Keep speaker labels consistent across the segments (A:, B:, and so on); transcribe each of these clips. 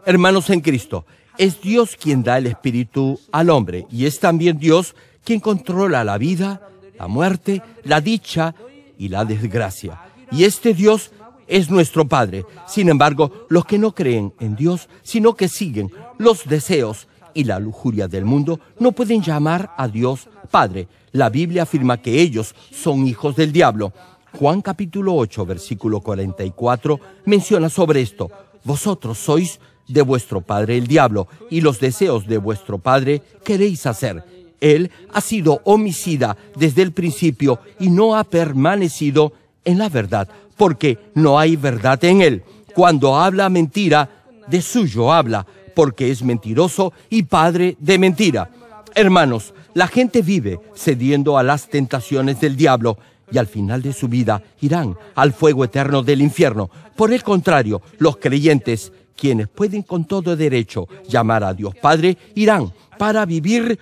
A: Hermanos en Cristo, es Dios quien da el espíritu al hombre y es también Dios quien controla la vida, la muerte, la dicha y la desgracia. Y este Dios es nuestro Padre. Sin embargo, los que no creen en Dios, sino que siguen los deseos y la lujuria del mundo, no pueden llamar a Dios Padre. La Biblia afirma que ellos son hijos del diablo. Juan capítulo 8, versículo 44, menciona sobre esto: vosotros sois de vuestro padre el diablo, y los deseos de vuestro padre queréis hacer. Él ha sido homicida desde el principio y no ha permanecido en la verdad, porque no hay verdad en él. Cuando habla mentira, de suyo habla, porque es mentiroso y padre de mentira. Hermanos, la gente vive cediendo a las tentaciones del diablo y al final de su vida irán al fuego eterno del infierno. Por el contrario, los creyentes, quienes pueden con todo derecho llamar a Dios Padre, irán para vivir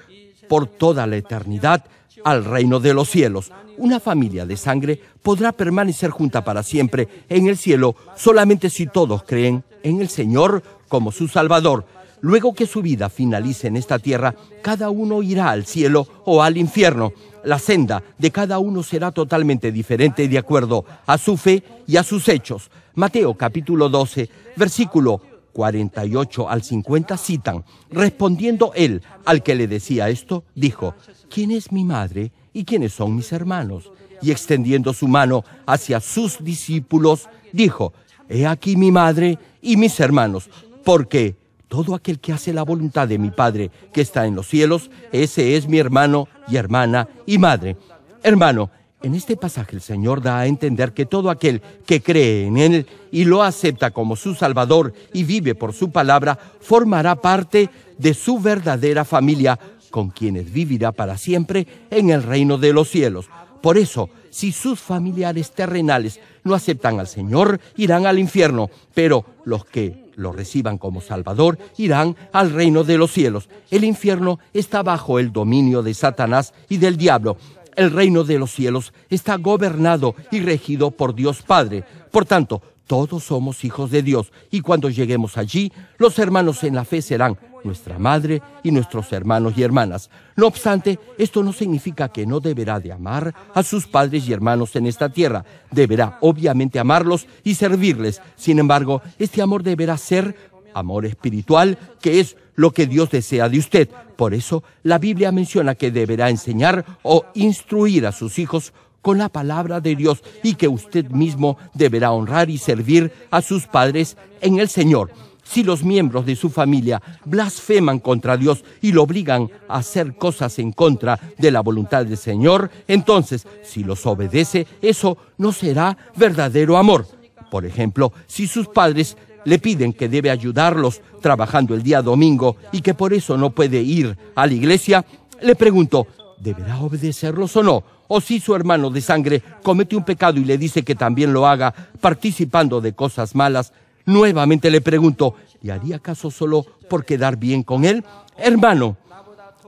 A: por toda la eternidad al reino de los cielos. Una familia de sangre podrá permanecer junta para siempre en el cielo solamente si todos creen en el Señor como su Salvador. Luego que su vida finalice en esta tierra, cada uno irá al cielo o al infierno. La senda de cada uno será totalmente diferente de acuerdo a su fe y a sus hechos. Mateo capítulo 12, versículo 48 al 50 citan: respondiendo él al que le decía esto, dijo: ¿quién es mi madre y quiénes son mis hermanos? Y extendiendo su mano hacia sus discípulos, dijo: he aquí mi madre y mis hermanos, porque todo aquel que hace la voluntad de mi Padre que está en los cielos, ese es mi hermano y hermana y madre. Hermano, en este pasaje el Señor da a entender que todo aquel que cree en Él y lo acepta como su Salvador y vive por su palabra, formará parte de su verdadera familia, con quienes vivirá para siempre en el reino de los cielos. Por eso, si sus familiares terrenales no aceptan al Señor, irán al infierno, pero los que lo reciban como Salvador irán al reino de los cielos. El infierno está bajo el dominio de Satanás y del diablo. El reino de los cielos está gobernado y regido por Dios Padre. Por tanto, todos somos hijos de Dios, y cuando lleguemos allí, los hermanos en la fe serán nuestra madre y nuestros hermanos y hermanas. No obstante, esto no significa que no deberá de amar a sus padres y hermanos en esta tierra. Deberá obviamente amarlos y servirles. Sin embargo, este amor deberá ser amor espiritual, que es lo que Dios desea de usted. Por eso, la Biblia menciona que deberá enseñar o instruir a sus hijos con la palabra de Dios, y que usted mismo deberá honrar y servir a sus padres en el Señor. Si los miembros de su familia blasfeman contra Dios y lo obligan a hacer cosas en contra de la voluntad del Señor, entonces, si los obedece, eso no será verdadero amor. Por ejemplo, si sus padres le piden que debe ayudarlos trabajando el día domingo y que por eso no puede ir a la iglesia, le pregunto, ¿deberá obedecerlos o no? O si su hermano de sangre comete un pecado y le dice que también lo haga participando de cosas malas, nuevamente le pregunto, ¿le haría caso solo por quedar bien con él? Hermano,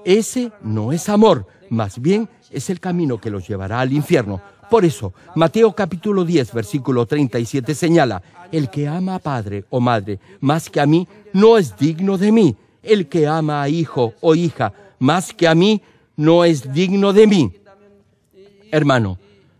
A: ese no es amor, más bien es el camino que los llevará al infierno. Por eso, Mateo capítulo 10, versículo 37 señala: el que ama a padre o madre más que a mí, no es digno de mí. El que ama a hijo o hija más que a mí, no es digno de mí. Hermano,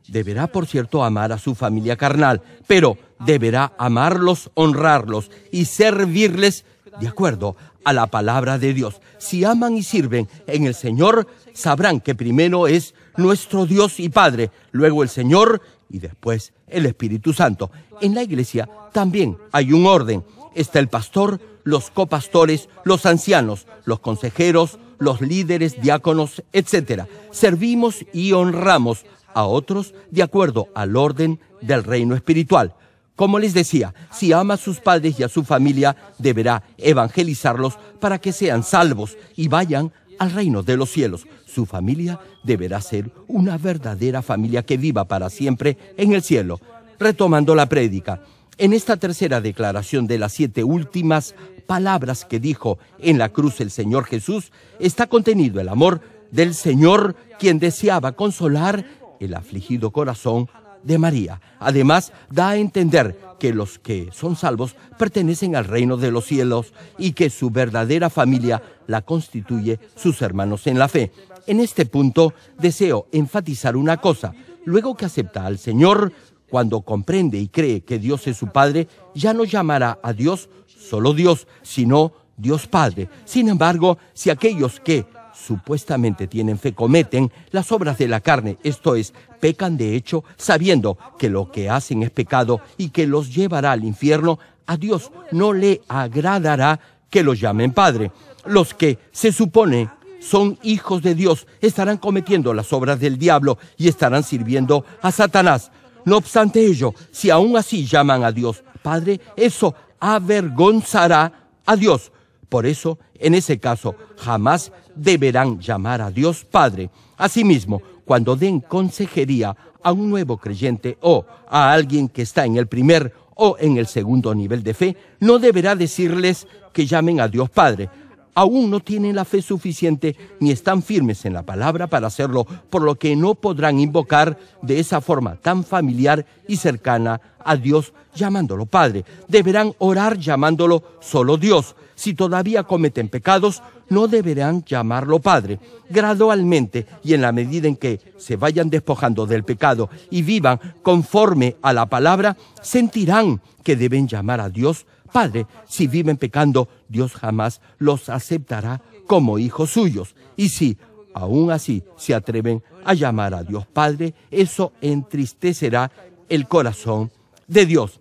A: deberá, por cierto, amar a su familia carnal, pero deberá amarlos, honrarlos y servirles de acuerdo a la palabra de Dios. Si aman y sirven en el Señor, sabrán que primero es nuestro Dios y Padre, luego el Señor y después el Espíritu Santo. En la iglesia también hay un orden. Está el pastor, los copastores, los ancianos, los consejeros, los líderes, diáconos, etc. Servimos y honramos a otros de acuerdo al orden del reino espiritual. Como les decía, si ama a sus padres y a su familia, deberá evangelizarlos para que sean salvos y vayan al reino de los cielos. Su familia deberá ser una verdadera familia que viva para siempre en el cielo. Retomando la prédica, en esta tercera declaración de las 7 últimas palabras que dijo en la cruz el Señor Jesús, está contenido el amor del Señor, quien deseaba consolar el afligido corazón de María. Además, da a entender que los que son salvos pertenecen al reino de los cielos y que su verdadera familia la constituye sus hermanos en la fe. En este punto deseo enfatizar una cosa. Luego que acepta al Señor, cuando comprende y cree que Dios es su Padre, ya no llamará a Dios solo Dios, sino Dios Padre. Sin embargo, si aquellos que supuestamente tienen fe cometen las obras de la carne, esto es, pecan de hecho, sabiendo que lo que hacen es pecado y que los llevará al infierno, a Dios no le agradará que los llamen Padre. Los que se supone son hijos de Dios estarán cometiendo las obras del diablo y estarán sirviendo a Satanás. No obstante ello, si aún así llaman a Dios Padre, eso avergonzará a Dios. Por eso, en ese caso, jamás deberán llamar a Dios Padre. Asimismo, cuando den consejería a un nuevo creyente o a alguien que está en el primer o en el segundo nivel de fe, no deberá decirles que llamen a Dios Padre. Aún no tienen la fe suficiente ni están firmes en la palabra para hacerlo, por lo que no podrán invocar de esa forma tan familiar y cercana a Dios llamándolo Padre. Deberán orar llamándolo solo Dios. Si todavía cometen pecados, no deberán llamarlo Padre. Gradualmente y en la medida en que se vayan despojando del pecado y vivan conforme a la palabra, sentirán que deben llamar a Dios Padre. Si viven pecando, Dios jamás los aceptará como hijos suyos. Y si aún así se atreven a llamar a Dios Padre, eso entristecerá el corazón de Dios.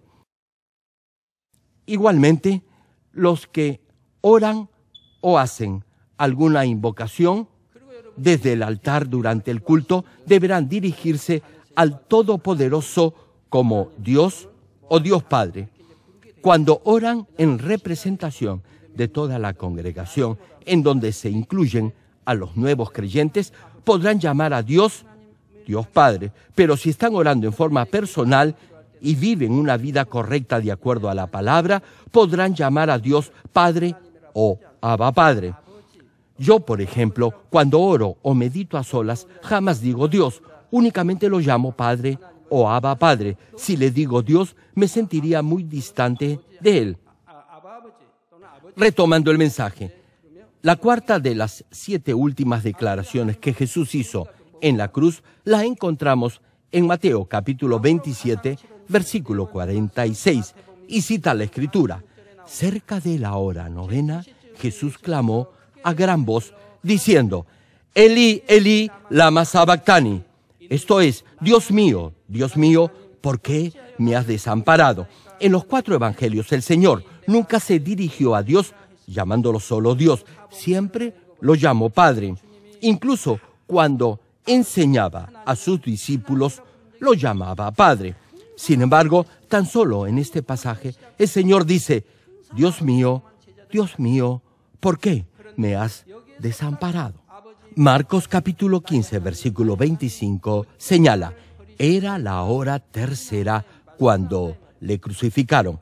A: Igualmente, los que oran o hacen alguna invocación desde el altar durante el culto deberán dirigirse al Todopoderoso como Dios o Dios Padre. Cuando oran en representación de toda la congregación, en donde se incluyen a los nuevos creyentes, podrán llamar a Dios Dios Padre. Pero si están orando en forma personal y viven una vida correcta de acuerdo a la palabra, podrán llamar a Dios Padre o Abba Padre. Yo, por ejemplo, cuando oro o medito a solas, jamás digo Dios, únicamente lo llamo Padre o Abba Padre. Si le digo Dios, me sentiría muy distante de Él. Retomando el mensaje, la cuarta de las 7 últimas declaraciones que Jesús hizo en la cruz la encontramos en Mateo capítulo 27, versículo 46, y cita la Escritura. Cerca de la hora novena, Jesús clamó a gran voz, diciendo, Elí, Elí, lama sabactani. Esto es, Dios mío, ¿por qué me has desamparado? En los 4 evangelios, el Señor nunca se dirigió a Dios llamándolo solo Dios, siempre lo llamó Padre. Incluso cuando enseñaba a sus discípulos, lo llamaba Padre. Sin embargo, tan solo en este pasaje, el Señor dice, Dios mío, ¿por qué me has desamparado? Marcos capítulo 15, versículo 25, señala, era la hora tercera cuando le crucificaron.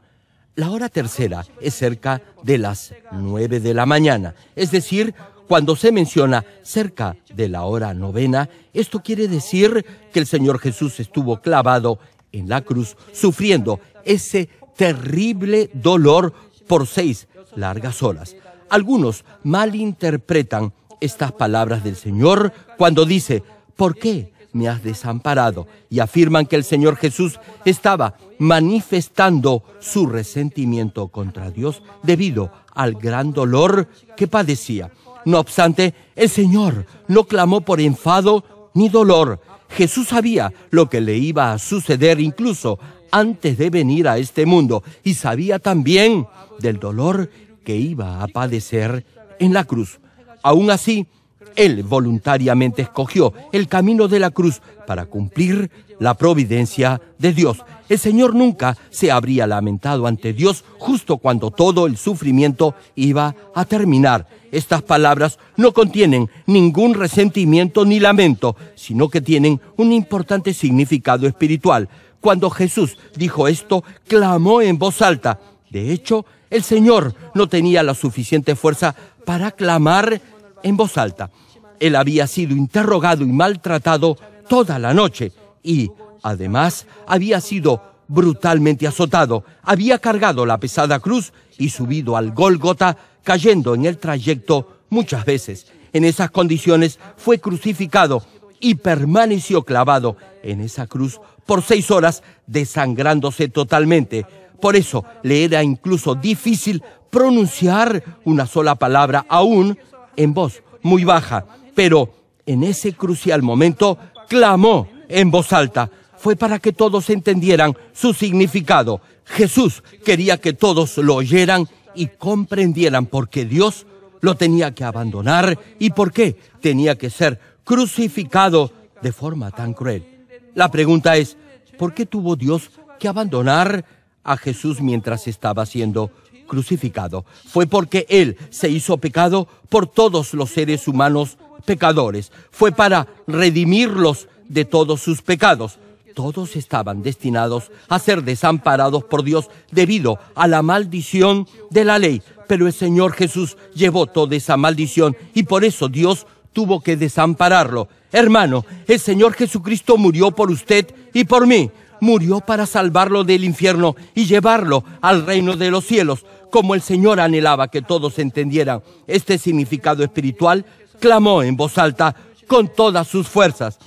A: La hora tercera es cerca de las 9 de la mañana, es decir, cuando se menciona cerca de la hora novena, esto quiere decir que el Señor Jesús estuvo clavado en la cruz, sufriendo ese terrible dolor por 6 largas horas. Algunos malinterpretan estas palabras del Señor cuando dice, ¿por qué me has desamparado? Y afirman que el Señor Jesús estaba manifestando su resentimiento contra Dios debido al gran dolor que padecía. No obstante, el Señor no clamó por enfado ni dolor. Jesús sabía lo que le iba a suceder incluso antes de venir a este mundo y sabía también del dolor que iba a padecer en la cruz. Aún así, Él voluntariamente escogió el camino de la cruz para cumplir la providencia de Dios. El Señor nunca se habría lamentado ante Dios justo cuando todo el sufrimiento iba a terminar. Estas palabras no contienen ningún resentimiento ni lamento, sino que tienen un importante significado espiritual. Cuando Jesús dijo esto, clamó en voz alta. De hecho, el Señor no tenía la suficiente fuerza para clamar en voz alta. Él había sido interrogado y maltratado toda la noche y Además, había sido brutalmente azotado, había cargado la pesada cruz y subido al Gólgota, cayendo en el trayecto muchas veces. En esas condiciones fue crucificado y permaneció clavado en esa cruz por 6 horas, desangrándose totalmente. Por eso le era incluso difícil pronunciar una sola palabra, aún en voz muy baja. Pero en ese crucial momento clamó en voz alta. Fue para que todos entendieran su significado. Jesús quería que todos lo oyeran y comprendieran por qué Dios lo tenía que abandonar y por qué tenía que ser crucificado de forma tan cruel. La pregunta es, ¿por qué tuvo Dios que abandonar a Jesús mientras estaba siendo crucificado? Fue porque Él se hizo pecado por todos los seres humanos pecadores. Fue para redimirlos de todos sus pecados. Todos estaban destinados a ser desamparados por Dios debido a la maldición de la ley. Pero el Señor Jesús llevó toda esa maldición y por eso Dios tuvo que desampararlo. Hermano, el Señor Jesucristo murió por usted y por mí. Murió para salvarlo del infierno y llevarlo al reino de los cielos. Como el Señor anhelaba que todos entendieran este significado espiritual, clamó en voz alta con todas sus fuerzas.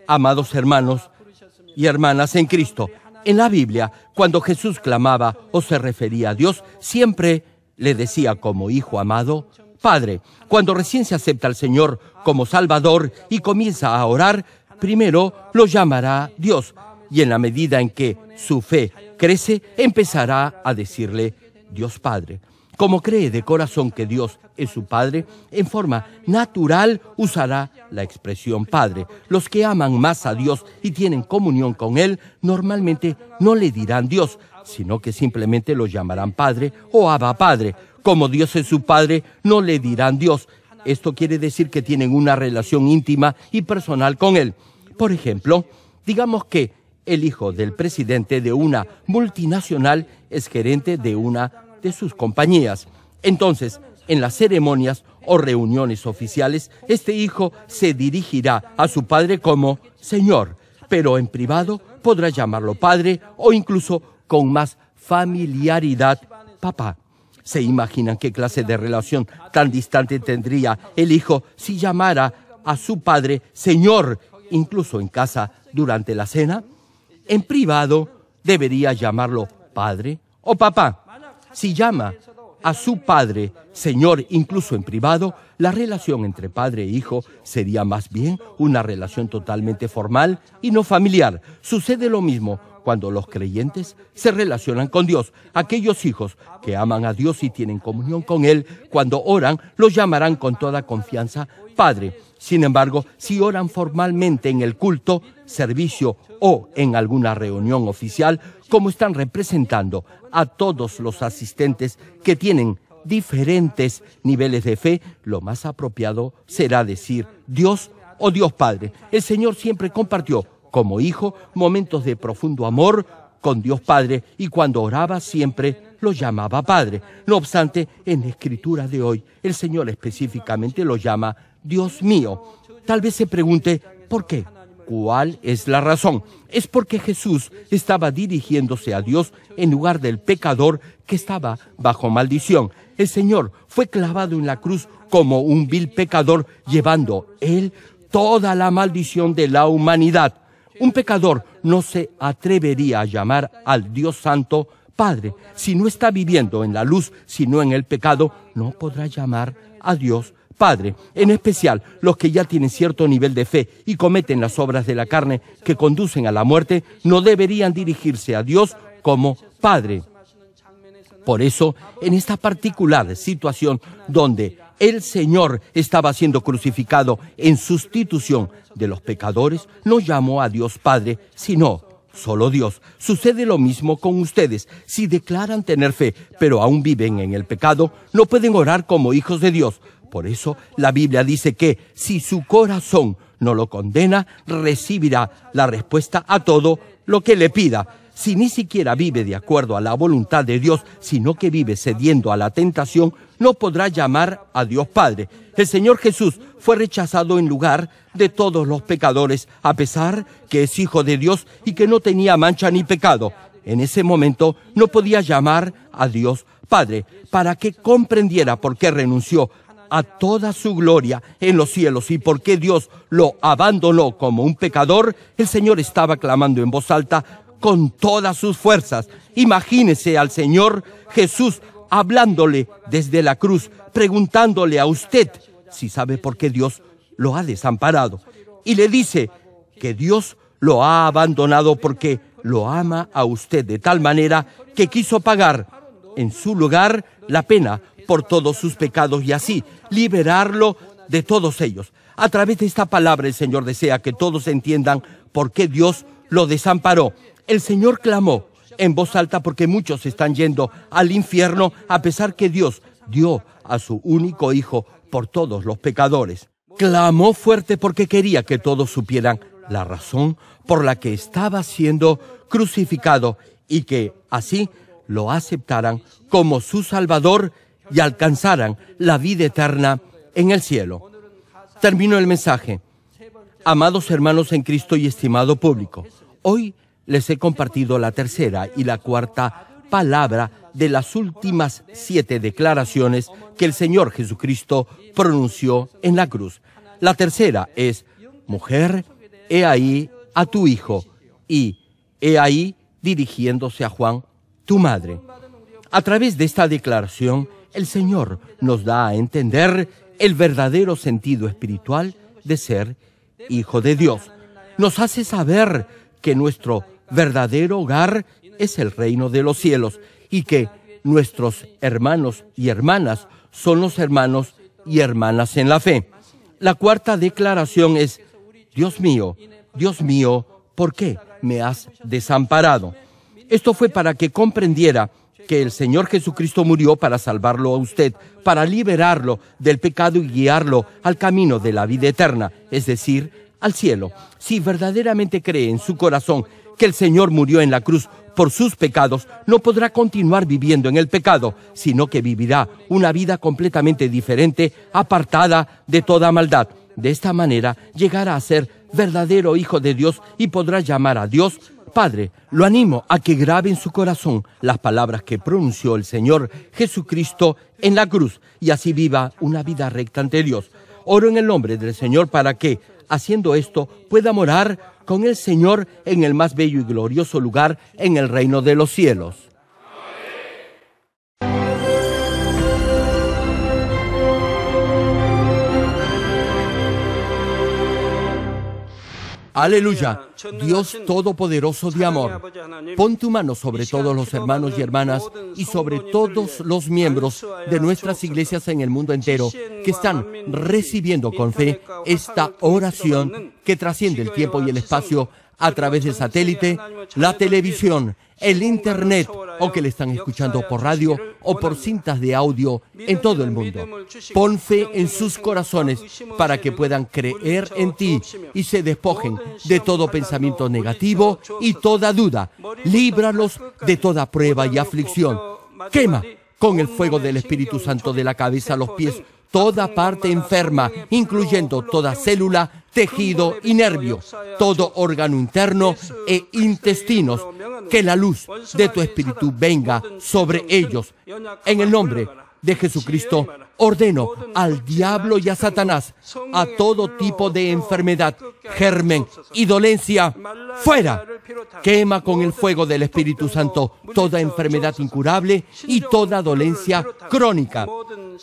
A: Amados hermanos y hermanas en Cristo, en la Biblia, cuando Jesús clamaba o se refería a Dios, siempre le decía como hijo amado, Padre. Cuando recién se acepta al Señor como Salvador y comienza a orar, primero lo llamará Dios, y en la medida en que su fe crece, empezará a decirle Dios Padre. Como cree de corazón que Dios es su Padre, en forma natural usará la expresión Padre. Los que aman más a Dios y tienen comunión con Él, normalmente no le dirán Dios, sino que simplemente lo llamarán Padre o Abba Padre. Como Dios es su Padre, no le dirán Dios. Esto quiere decir que tienen una relación íntima y personal con Él. Por ejemplo, digamos que el hijo del presidente de una multinacional es gerente de una de sus compañías. Entonces, en las ceremonias o reuniones oficiales, este hijo se dirigirá a su padre como Señor, pero en privado podrá llamarlo padre o incluso con más familiaridad, papá. ¿Se imaginan qué clase de relación tan distante tendría el hijo si llamara a su padre Señor, incluso en casa durante la cena? En privado debería llamarlo padre o papá. Si llama a su padre Señor, incluso en privado, la relación entre padre e hijo sería más bien una relación totalmente formal y no familiar. Sucede lo mismo cuando los creyentes se relacionan con Dios. Aquellos hijos que aman a Dios y tienen comunión con Él, cuando oran, los llamarán con toda confianza Padre. Sin embargo, si oran formalmente en el culto, servicio o en alguna reunión oficial, como están representando a todos los asistentes que tienen diferentes niveles de fe, lo más apropiado será decir Dios o Dios Padre. El Señor siempre compartió como hijo momentos de profundo amor con Dios Padre y cuando oraba siempre lo llamaba Padre. No obstante, en la Escritura de hoy, el Señor específicamente lo llama Dios mío. Tal vez se pregunte, ¿por qué? ¿Cuál es la razón? Es porque Jesús estaba dirigiéndose a Dios en lugar del pecador que estaba bajo maldición. El Señor fue clavado en la cruz como un vil pecador, llevando Él toda la maldición de la humanidad. Un pecador no se atrevería a llamar al Dios Santo Padre. Si no está viviendo en la luz, sino en el pecado, no podrá llamar a Dios Padre. En especial, los que ya tienen cierto nivel de fe y cometen las obras de la carne que conducen a la muerte, no deberían dirigirse a Dios como Padre. Por eso, en esta particular situación donde el Señor estaba siendo crucificado en sustitución de los pecadores, no llamó a Dios Padre, sino solo Dios. Sucede lo mismo con ustedes. Si declaran tener fe, pero aún viven en el pecado, no pueden orar como hijos de Dios. Por eso, la Biblia dice que si su corazón no lo condena, recibirá la respuesta a todo lo que le pida. Si ni siquiera vive de acuerdo a la voluntad de Dios, sino que vive cediendo a la tentación, no podrá llamar a Dios Padre. El Señor Jesús fue rechazado en lugar de todos los pecadores, a pesar que es Hijo de Dios y que no tenía mancha ni pecado. En ese momento no podía llamar a Dios Padre, para que comprendiera por qué renunció a toda su gloria en los cielos y por qué Dios lo abandonó como un pecador. El Señor estaba clamando en voz alta con todas sus fuerzas. Imagínese al Señor Jesús hablándole desde la cruz, preguntándole a usted si sabe por qué Dios lo ha desamparado. Y le dice que Dios lo ha abandonado porque lo ama a usted de tal manera que quiso pagar en su lugar la pena por todos sus pecados y así liberarlo de todos ellos. A través de esta palabra el Señor desea que todos entiendan por qué Dios lo desamparó. El Señor clamó en voz alta porque muchos están yendo al infierno a pesar que Dios dio a su único Hijo por todos los pecadores. Clamó fuerte porque quería que todos supieran la razón por la que estaba siendo crucificado y que así lo aceptaran como su Salvador y alcanzaran la vida eterna en el cielo. Termino el mensaje. Amados hermanos en Cristo y estimado público, hoy les he compartido la tercera y la cuarta palabra de las últimas 7 declaraciones que el Señor Jesucristo pronunció en la cruz. La tercera es: mujer, he ahí a tu hijo, y he ahí, dirigiéndose a Juan, tu madre. A través de esta declaración, el Señor nos da a entender el verdadero sentido espiritual de ser hijo de Dios. Nos hace saber que nuestro verdadero hogar es el reino de los cielos y que nuestros hermanos y hermanas son los hermanos y hermanas en la fe. La cuarta declaración es: Dios mío, ¿por qué me has desamparado? Esto fue para que comprendiera que el Señor Jesucristo murió para salvarlo a usted, para liberarlo del pecado y guiarlo al camino de la vida eterna, es decir, al cielo. Si verdaderamente cree en su corazón que el Señor murió en la cruz por sus pecados, no podrá continuar viviendo en el pecado, sino que vivirá una vida completamente diferente, apartada de toda maldad. De esta manera llegará a ser verdadero hijo de Dios y podrá llamar a Dios Padre. Lo animo a que grabe en su corazón las palabras que pronunció el Señor Jesucristo en la cruz y así viva una vida recta ante Dios. Oro en el nombre del Señor para que, haciendo esto, pueda morar con el Señor en el más bello y glorioso lugar en el reino de los cielos. Aleluya, Dios Todopoderoso de amor, pon tu mano sobre todos los hermanos y hermanas y sobre todos los miembros de nuestras iglesias en el mundo entero que están recibiendo con fe esta oración que trasciende el tiempo y el espacio a través del satélite, la televisión, el internet o que le están escuchando por radio o por cintas de audio en todo el mundo. Pon fe en sus corazones para que puedan creer en ti y se despojen de todo pensamiento negativo y toda duda. Líbralos de toda prueba y aflicción. Quema con el fuego del Espíritu Santo de la cabeza a los pies toda parte enferma, incluyendo toda célula, tejido y nervio, todo órgano interno e intestinos. Que la luz de tu Espíritu venga sobre ellos. En el nombre de Jesucristo, ordeno al diablo y a Satanás, a todo tipo de enfermedad, germen y dolencia, fuera. Quema con el fuego del Espíritu Santo toda enfermedad incurable y toda dolencia crónica.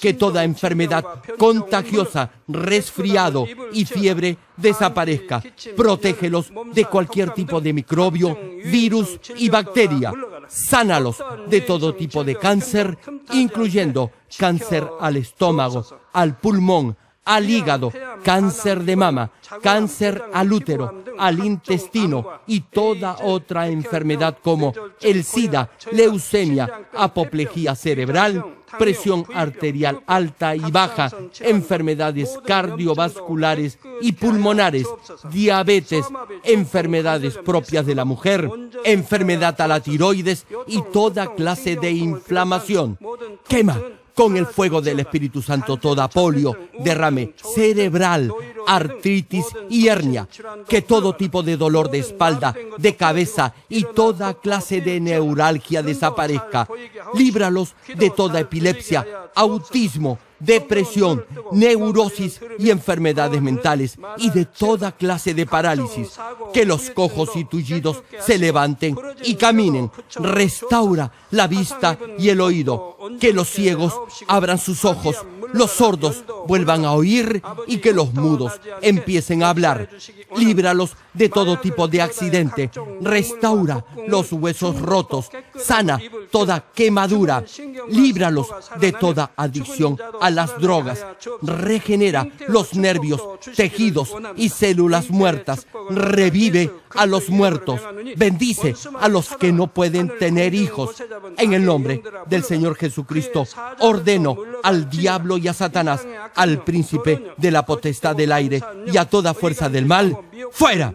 A: Que toda enfermedad contagiosa, resfriado y fiebre desaparezca. Protégelos de cualquier tipo de microbio, virus y bacteria. Sánalos de todo tipo de cáncer, incluyendo cáncer al estómago, al pulmón, al hígado, cáncer de mama, cáncer al útero, al intestino y toda otra enfermedad como el SIDA, leucemia, apoplejía cerebral, presión arterial alta y baja, enfermedades cardiovasculares y pulmonares, diabetes, enfermedades propias de la mujer, enfermedad a la tiroides y toda clase de inflamación. Quema con el fuego del Espíritu Santo toda polio, derrame cerebral, artritis y hernia, que todo tipo de dolor de espalda, de cabeza y toda clase de neuralgia desaparezca. Líbralos de toda epilepsia, autismo, depresión, neurosis y enfermedades mentales y de toda clase de parálisis. Que los cojos y tullidos se levanten y caminen. Restaura la vista y el oído. Que los ciegos abran sus ojos, los sordos vuelvan a oír y que los mudos empiecen a hablar. Líbralos de todo tipo de accidente. Restaura los huesos rotos. Sana toda quemadura. Líbralos de toda adicción a las drogas. Regenera los nervios, tejidos y células muertas. Revive a los muertos. Bendice a los que no pueden tener hijos. En el nombre del Señor Jesucristo, ordeno al diablo y a Satanás, al príncipe de la potestad del aire y a toda fuerza del mal, fuera.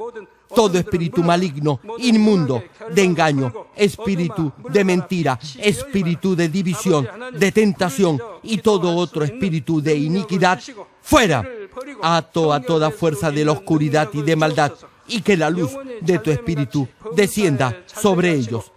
A: Todo espíritu maligno, inmundo, de engaño, espíritu de mentira, espíritu de división, de tentación y todo otro espíritu de iniquidad, fuera. Ato a toda fuerza de la oscuridad y de maldad, y que la luz de tu espíritu descienda sobre ellos.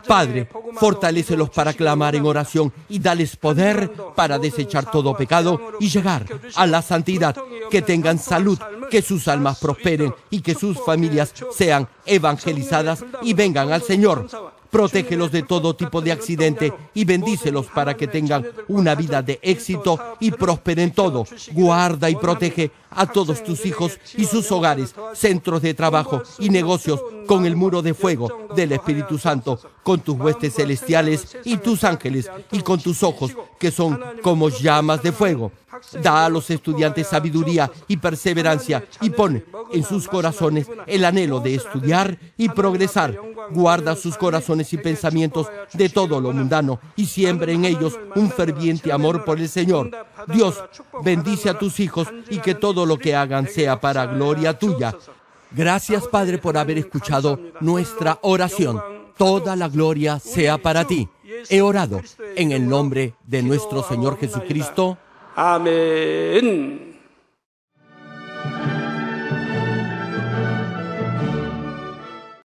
A: Padre, fortalécelos para clamar en oración y dales poder para desechar todo pecado y llegar a la santidad. Que tengan salud, que sus almas prosperen y que sus familias sean evangelizadas y vengan al Señor. Protégelos de todo tipo de accidente y bendícelos para que tengan una vida de éxito y prosperen todo. Guarda y protege a todos tus hijos y sus hogares, centros de trabajo y negocios con el muro de fuego del Espíritu Santo, con tus huestes celestiales y tus ángeles y con tus ojos que son como llamas de fuego. Da a los estudiantes sabiduría y perseverancia y pone en sus corazones el anhelo de estudiar y progresar. Guarda sus corazones y pensamientos de todo lo mundano y siembra en ellos un ferviente amor por el Señor. Dios, bendice a tus hijos y que todo lo que hagan sea para gloria tuya. Gracias, Padre, por haber escuchado nuestra oración. Toda la gloria sea para ti. He orado en el nombre de nuestro Señor Jesucristo.
B: 아멘.